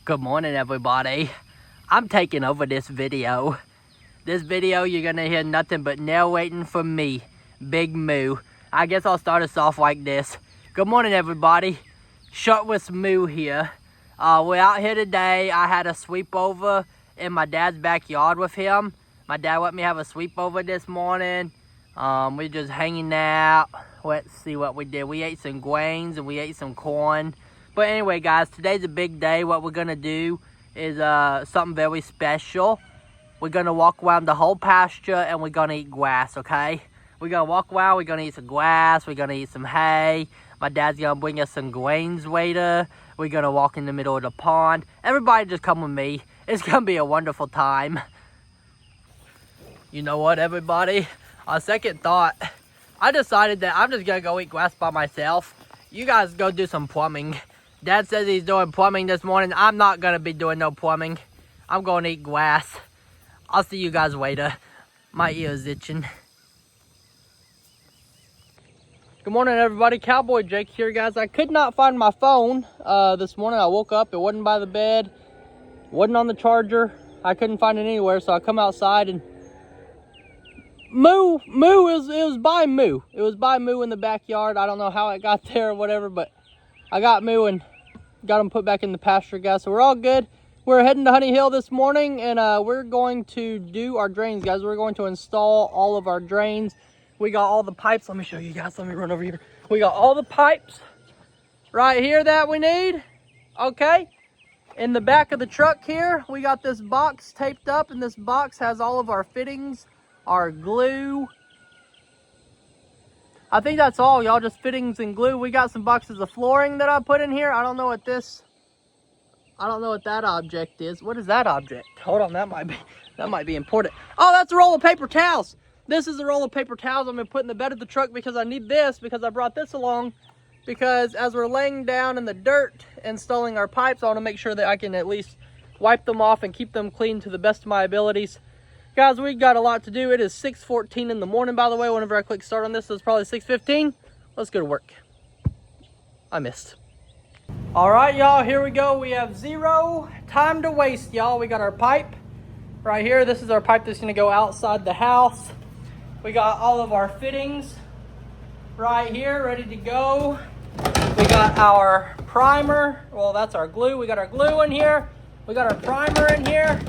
Good morning, everybody. I'm taking over this video. This video, you're gonna hear nothing but narrating from me, Big Moo. I guess I'll start us off like this. Good morning, everybody. Shirtless Moo here. We're out here today. I had a sleepover in my dad's backyard with him. My dad let me have a sleepover this morning. We're just hanging out. Let's see what we did. We ate some grains and we ate some corn. But anyway, guys, today's a big day. What we're gonna do is something very special. We're gonna walk around the whole pasture and we're gonna eat grass, okay? We're gonna walk around, we're gonna eat some grass, we're gonna eat some hay. My dad's gonna bring us some grains later. We're gonna walk in the middle of the pond. Everybody just come with me. It's gonna be a wonderful time. You know what, everybody? On second thought, I decided that I'm just gonna go eat grass by myself. You guys go do some plumbing. Dad says he's doing plumbing this morning. I'm not gonna be doing no plumbing. I'm gonna eat grass. I'll see you guys later. My ear's itching. Good morning, everybody. Cowboy Jake here, guys. I could not find my phone this morning. I woke up, it wasn't by the bed, wasn't on the charger. I couldn't find it anywhere, so I come outside and it was by Moo. It was by Moo in the backyard. I don't know how it got there or whatever, but I got Moo and got him put back in the pasture, guys. So we're all good. We're heading to Honey Hill this morning, and we're going to do our drains, guys. We're going to install all of our drains. We got all the pipes. Let me show you guys. Let me run over here. We got all the pipes right here that we need, okay? In the back of the truck here, we got this box taped up, and this box has all of our fittings, our glue. I think that's all, y'all, just fittings and glue. We got some boxes of flooring that I put in here. I don't know what that object is. What is that object? Hold on, that might be important. Oh, that's a roll of paper towels. This is a roll of paper towels I'm gonna put in the bed of the truck because I need this, because I brought this along, because as we're laying down in the dirt installing our pipes, I wanna make sure that I can at least wipe them off and keep them clean to the best of my abilities. Guys, we got a lot to do. It is 6:14 in the morning, by the way. Whenever I click start on this, it's probably 6:15. Let's go to work. I missed. All right, y'all, here we go. We have zero time to waste, y'all. We got our pipe right here. This is our pipe that's gonna go outside the house. We got all of our fittings right here, ready to go. We got our primer. Well, that's our glue. We got our glue in here. We got our primer in here.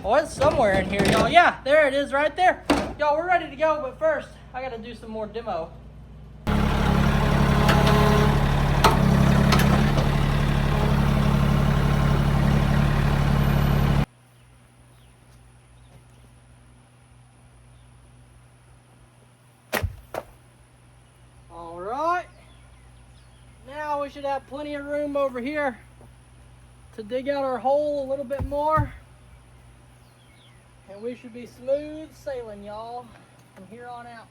Oh, it's somewhere in here, y'all. Yeah, there it is right there. Y'all, we're ready to go, but first, I gotta do some more demo. All right. Now we should have plenty of room over here to dig out our hole a little bit more. And we should be smooth sailing, y'all, from here on out.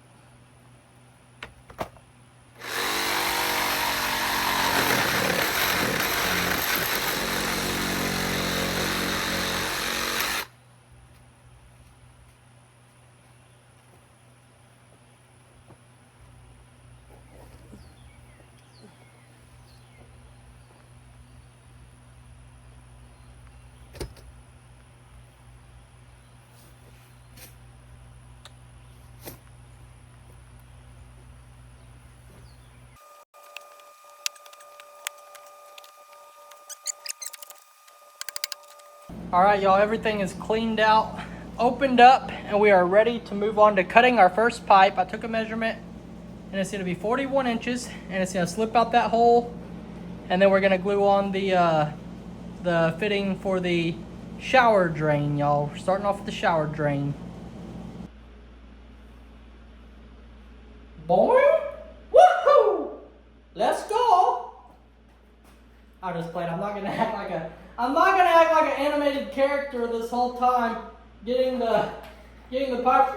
All right, y'all, everything is cleaned out, opened up, and we are ready to move on to cutting our first pipe. I took a measurement, and it's gonna be 41 inches, and it's gonna slip out that hole, and then we're gonna glue on the fitting for the shower drain, y'all. We're starting off with the shower drain. Boy, woohoo! Let's go! I'll just play it. I'm not gonna act like an animated character this whole time, getting the pipe.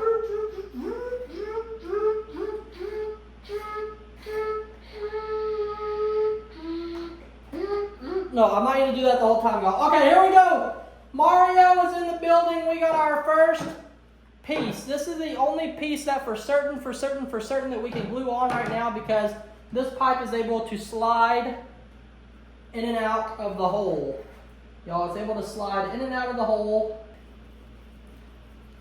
No, I'm not gonna do that the whole time, y'all. Okay, here we go. Mario is in the building. We got our first piece. This is the only piece that for certain that we can glue on right now, because this pipe is able to slide in and out of the hole. Y'all, it's able to slide in and out of the hole.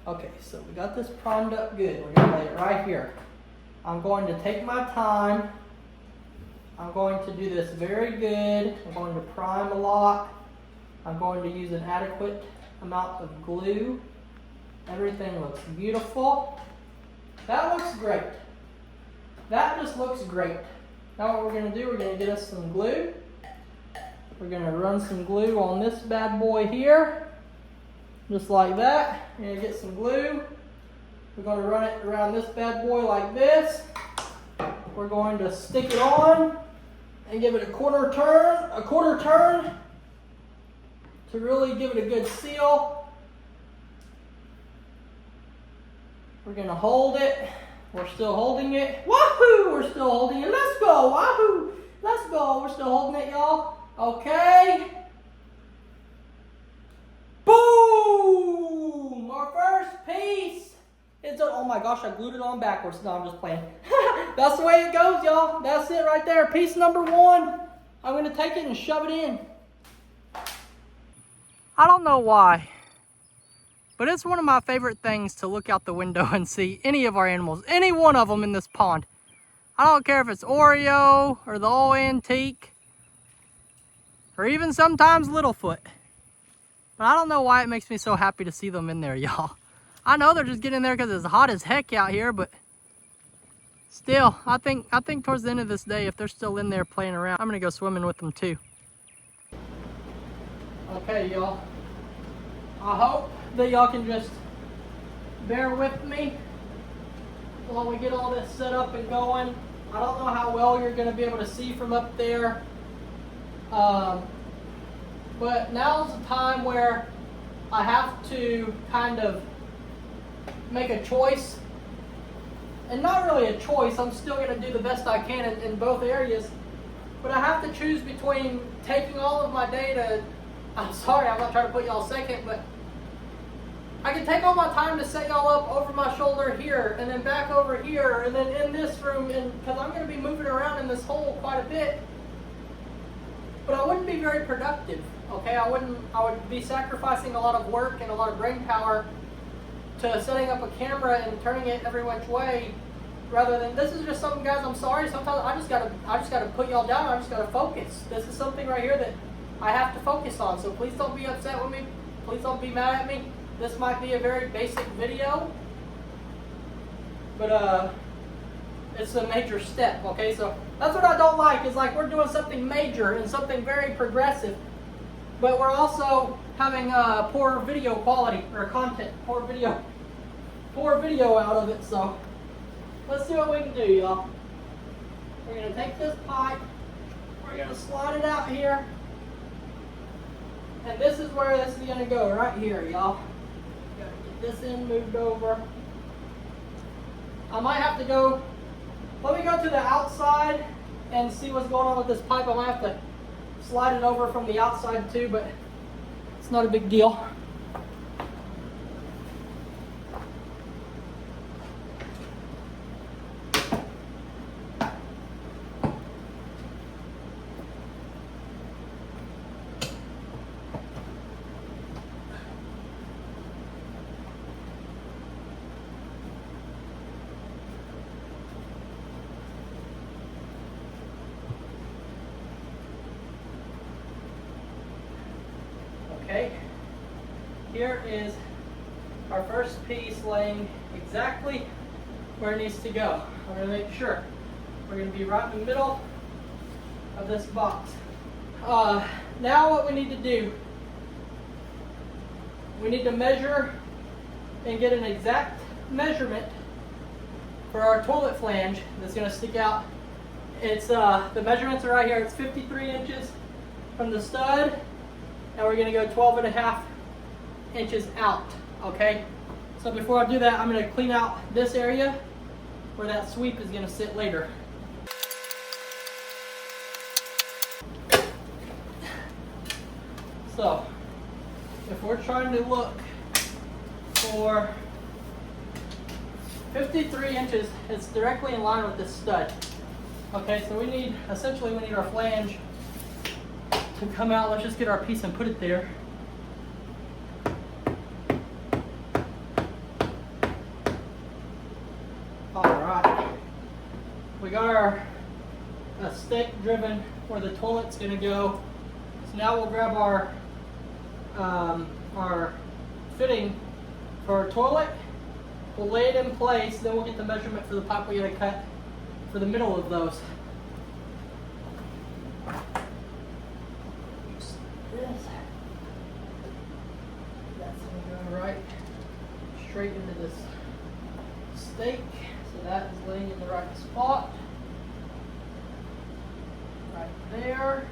Okay, so we got this primed up good. We're gonna lay it right here. I'm going to take my time. I'm going to do this very good. I'm going to prime a lot. I'm going to use an adequate amount of glue. Everything looks beautiful. That looks great. That just looks great. Now what we're going to do, we're going to get us some glue. We're going to run some glue on this bad boy here. Just like that. We're going to get some glue. We're going to run it around this bad boy like this. We're going to stick it on and give it a quarter turn to really give it a good seal. We're going to hold it. We're still holding it. Wahoo! We're still holding it. Let's go. Wahoo! Let's go. We're still holding it, y'all. Okay. Boom! Our first piece. Oh my gosh, I glued it on backwards. No, I'm just playing. That's the way it goes, y'all. That's it right there. Piece number one. I'm going to take it and shove it in. I don't know why, but it's one of my favorite things to look out the window and see any of our animals, any one of them in this pond. I don't care if it's Oreo or the old antique or even sometimes Littlefoot. But I don't know why it makes me so happy to see them in there, y'all. I know they're just getting in there because it's hot as heck out here, but still, I think towards the end of this day, if they're still in there playing around, I'm gonna go swimming with them too. Okay, y'all. I hope that y'all can just bear with me while we get all this set up and going. I don't know how well you're gonna be able to see from up there. But now's the time where I have to kind of make a choice. And not really a choice, I'm still going to do the best I can in both areas. But I have to choose between taking all of my data. I'm sorry, I'm not trying to put y'all second, but I can take all my time to set y'all up over my shoulder here, and then back over here, and then in this room, because I'm going to be moving around in this hole quite a bit. But I wouldn't be very productive, okay? I would be sacrificing a lot of work and a lot of brain power to setting up a camera and turning it every which way, rather than, this is just something, guys, I'm sorry, sometimes I just gotta put y'all down, I just gotta focus. This is something right here that I have to focus on, so please don't be upset with me, please don't be mad at me. This might be a very basic video, but it's a major step, okay? So that's what I don't like, is like we're doing something major and something very progressive, but we're also having poor video quality or content, poor video out of it. So let's see what we can do, y'all. We're gonna take this pipe, we're gonna slide it out here, and this is where this is gonna go, right here, y'all. Gotta get this in, moved over. I might have to go, let me go to the outside and see what's going on with this pipe. I might have to slide it over from the outside too, but it's not a big deal. Okay, here is our first piece laying exactly where it needs to go. I'm going to make sure. We're going to be right in the middle of this box. Now what we need to do, we need to measure and get an exact measurement for our toilet flange that's going to stick out. It's the measurements are right here. It's 53 inches from the stud, and we're going to go 12.5 inches out, okay? So before I do that, I'm going to clean out this area where that sweep is going to sit later. So, if we're trying to look for 53 inches, it's directly in line with this stud. Okay, so essentially we need our flange to come out. Let's just get our piece and put it there. Alright. We got our stake driven where the toilet's going to go. So now we'll grab our fitting for our toilet. We'll lay it in place, then we'll get the measurement for the pipe we're going to cut for the middle of those. Use this. That's going to go right straight into this stake. So that is laying in the right spot. Right there.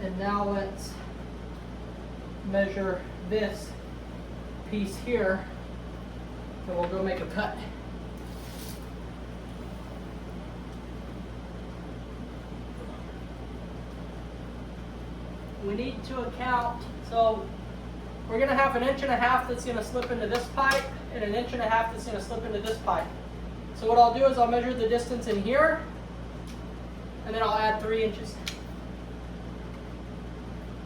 And now let's measure this piece here, and we'll go make a cut. We need to account, so we're going to have 1.5 inches that's going to slip into this pipe and 1.5 inches that's going to slip into this pipe. So what I'll do is I'll measure the distance in here, and then I'll add 3 inches.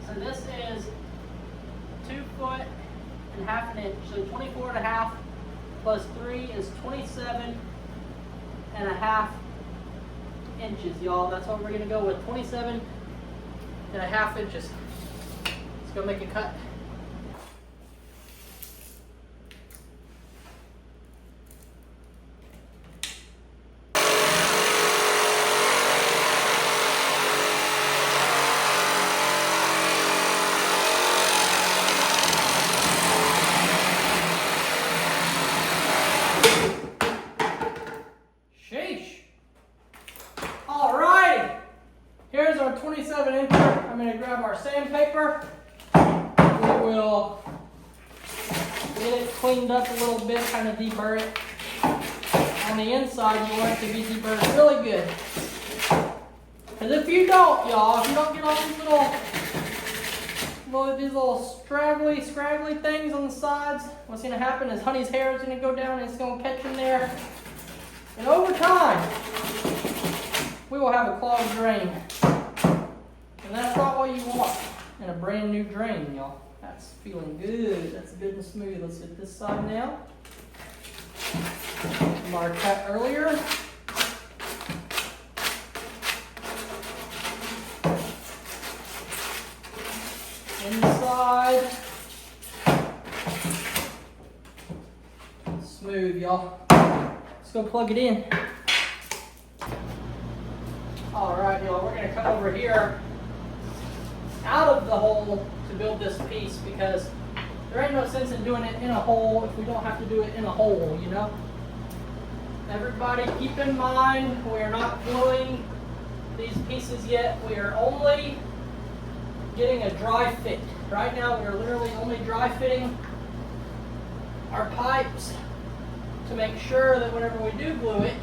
So this is 2 foot and 1/2 inch. So 24.5 plus 3 is 27.5 inches, y'all. That's what we're going to go with, 27.5 inches. Let's go make a cut. Here's our 27 incher. I'm going to grab our sandpaper. We will get it cleaned up a little bit, kind of deburr it. On the inside, you want it to be deburred really good. Because if you don't, y'all, if you don't get all these little scraggly things on the sides, what's going to happen is Honey's hair is going to go down and it's going to catch in there. And over time, we will have a clogged drain. And that's not what you want in a brand new drain, y'all. That's feeling good. That's good and smooth. Let's hit this side now. From our cut earlier. Inside. Smooth, y'all. Let's go plug it in. Alright, y'all, we're going to come over here out of the hole to build this piece because there ain't no sense in doing it in a hole if we don't have to do it in a hole, you know? Everybody keep in mind, we are not gluing these pieces yet. We are only getting a dry fit. Right now we are literally only dry fitting our pipes to make sure that whenever we do glue it,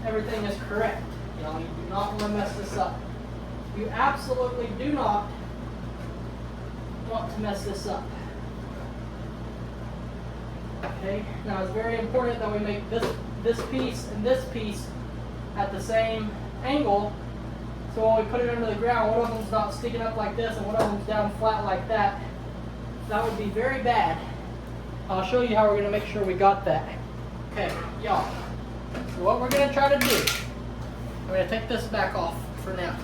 everything is correct. You know, you do not want to mess this up. You absolutely do not want to mess this up. Okay, now it's very important that we make this piece and this piece at the same angle, so when we put it under the ground, one of them's not sticking up like this and one of them's down flat like that. That would be very bad. I'll show you how we're going to make sure we got that. Okay, y'all, so what we're going to try to do, I'm going to take this back off for now.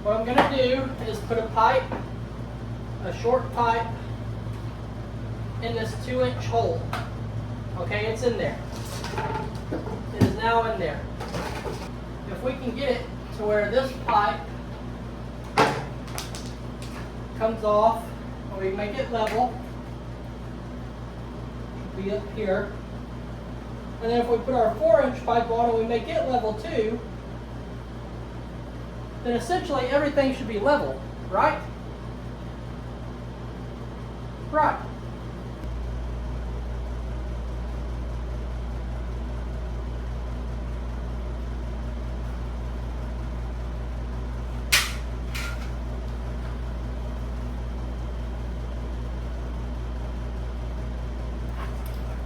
What I'm going to do is put a pipe, a short pipe, in this 2-inch hole. Okay, it's in there. It is now in there. If we can get it to where this pipe comes off, and we make it level, it'll be up here. And then if we put our 4-inch pipe on and we make it level too, then essentially everything should be level, right? Right.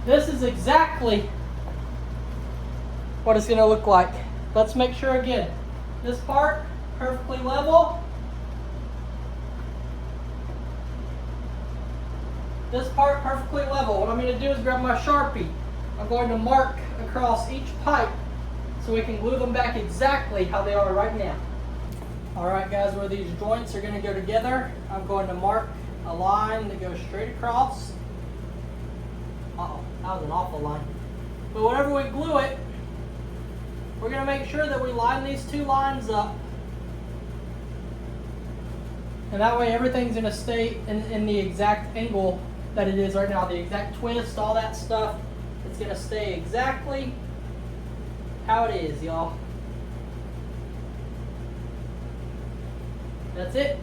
This is exactly what it's going to look like. Let's make sure again. This part, perfectly level. This part, perfectly level. What I'm going to do is grab my Sharpie. I'm going to mark across each pipe so we can glue them back exactly how they are right now. Alright guys, where these joints are going to go together, I'm going to mark a line that goes straight across. Uh-oh, that was an awful line. But whenever we glue it, we're going to make sure that we line these two lines up. And that way everything's going to stay in the exact angle that it is right now. The exact twist, all that stuff. It's going to stay exactly how it is, y'all. That's it.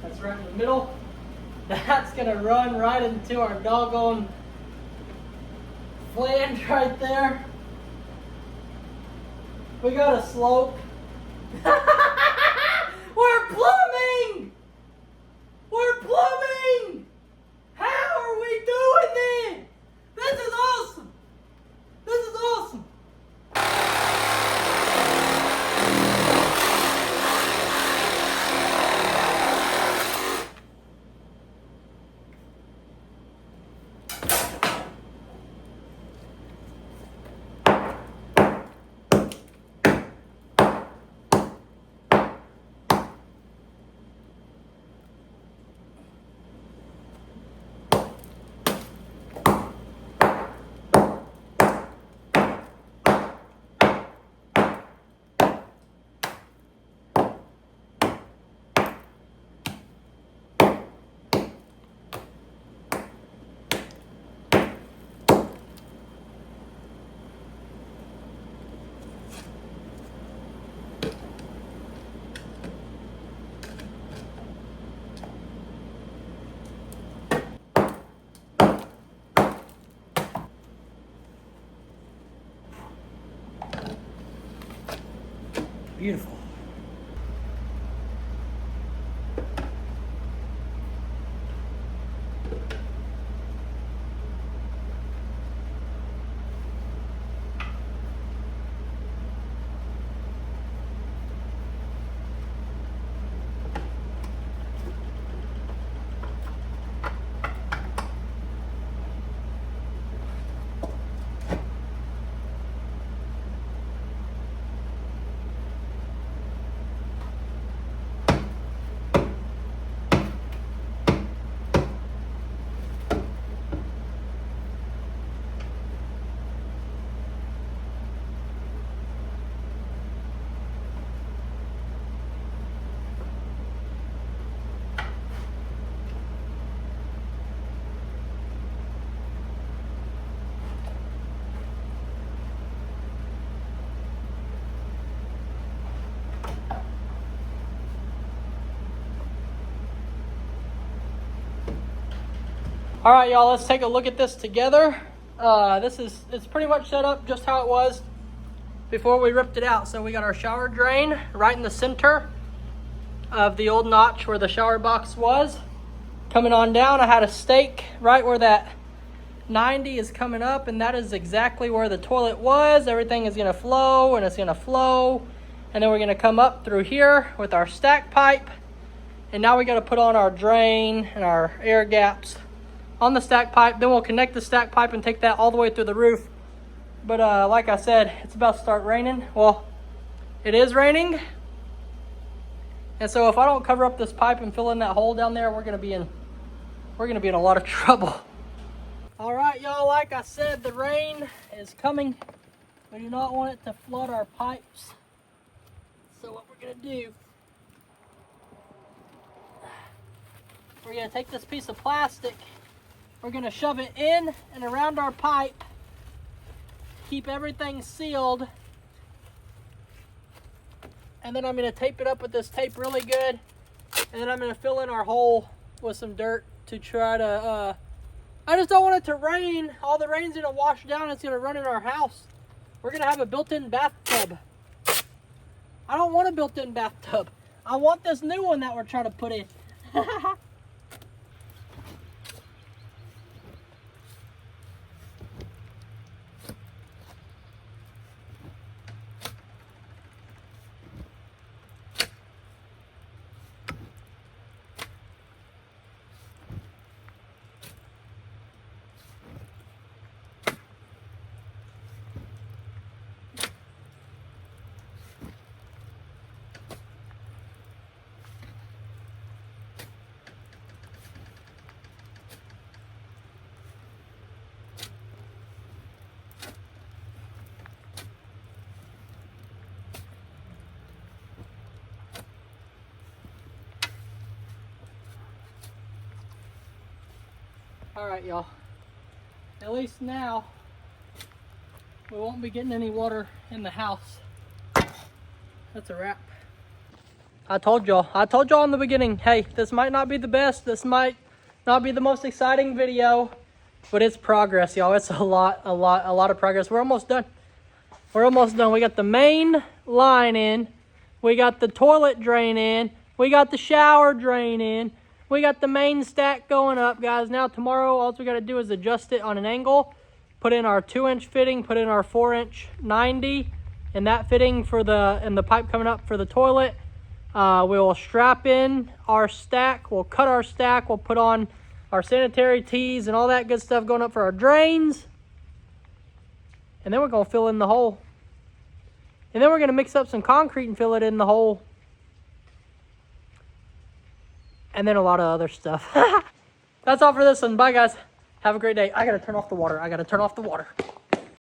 That's right in the middle. That's gonna run right into our doggone flange right there. We got a slope. We're plumbing! We're plumbing! How are we doing this? This is awesome! This is awesome! Beautiful. All right, y'all, let's take a look at this together. It's pretty much set up just how it was before we ripped it out. So we got our shower drain right in the center of the old notch where the shower box was. Coming on down, I had a stake right where that 90 is coming up, and that is exactly where the toilet was. Everything is gonna flow, and it's gonna flow. And then we're gonna come up through here with our stack pipe. And now we gotta put on our drain and our air gaps on the stack pipe. Then we'll connect the stack pipe and take that all the way through the roof. But like I said, it's about to start raining. Well, it is raining. And so if I don't cover up this pipe and fill in that hole down there, we're gonna be in a lot of trouble. All right, y'all, like I said, the rain is coming. We do not want it to flood our pipes. So what we're gonna do, we're gonna take this piece of plastic, we're gonna shove it in and around our pipe, keep everything sealed, and then I'm gonna tape it up with this tape really good, and then I'm gonna fill in our hole with some dirt to try to I just don't want it to rain. All the rain's gonna wash down. It's gonna run in our house. We're gonna have a built-in bathtub. I don't want a built-in bathtub. I want this new one that we're trying to put in. Alright, y'all. At least now, we won't be getting any water in the house. That's a wrap. I told y'all in the beginning, hey, this might not be the best. This might not be the most exciting video, but it's progress, y'all. It's a lot of progress. We're almost done. We're almost done. We got the main line in. We got the toilet drain in. We got the shower drain in. We got the main stack going up, guys. Now tomorrow, all we got to do is adjust it on an angle, put in our 2-inch fitting, put in our 4-inch 90, and that fitting for the pipe coming up for the toilet. We'll strap in our stack. We'll cut our stack. We'll put on our sanitary tees and all that good stuff going up for our drains. And then we're going to fill in the hole. And then we're going to mix up some concrete and fill it in the hole. And then a lot of other stuff. That's all for this one. Bye, guys. Have a great day. I got to turn off the water.